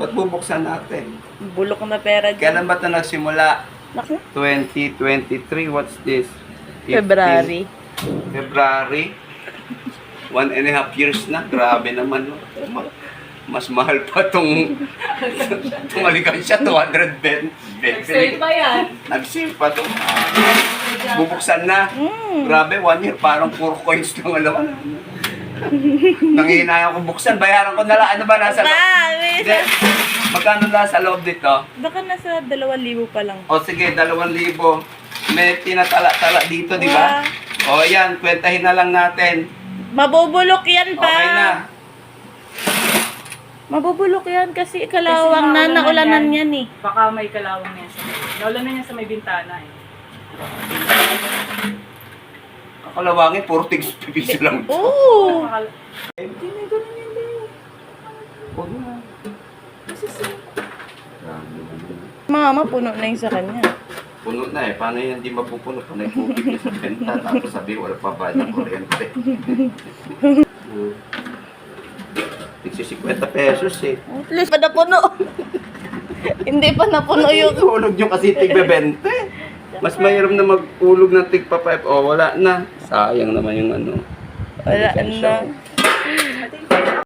Ba't bubuksan natin? Bulok na pera dyan. Kailan ba ito nagsimula? Naku, 2023, what's this? 15 February. February? 1.5 years na. Grabe naman. No? Mas mahal pa itong alikansya, 200 Nag-sale pa yan. Nag-sale pa ito. Bubuksan na. Grabe, 1 year. Parang puro coins lang alaman. Nangihinayang ko buksan. Bayaran ko na lang. Ano ba nasa loob? Grabe. Hindi. Magkano nasa loob dito? Baka nasa 2,000 pa lang. O sige, 2,000. May tinatala-tala dito, di ba? O yan, kwentahin na lang natin. Mabubulok yan pa. Okay na. Mabubulok yan kasi kalawang na naulanan yan eh. Baka may kalawang yan sa may. Naulan na yan sa may bintana eh. Kakalawangin, puro tigs piso lang. Oo. Hindi na ganun yun eh. Huwag na. Mama, puno na yung sa kanya. Puno na eh. Paano yan hindi mapupuno? Panay tubig na sa benta. Tapos sabi, wala pa ba ng kuryente? Tigsi 50 pesos eh. At least pa napuno. Hindi pa napuno yung... Hulog nyo kasi tigbe 20. Mas mahirap na mag-ulog ng tigpa 5. O, wala na. Sayang naman yung ano. Wala na.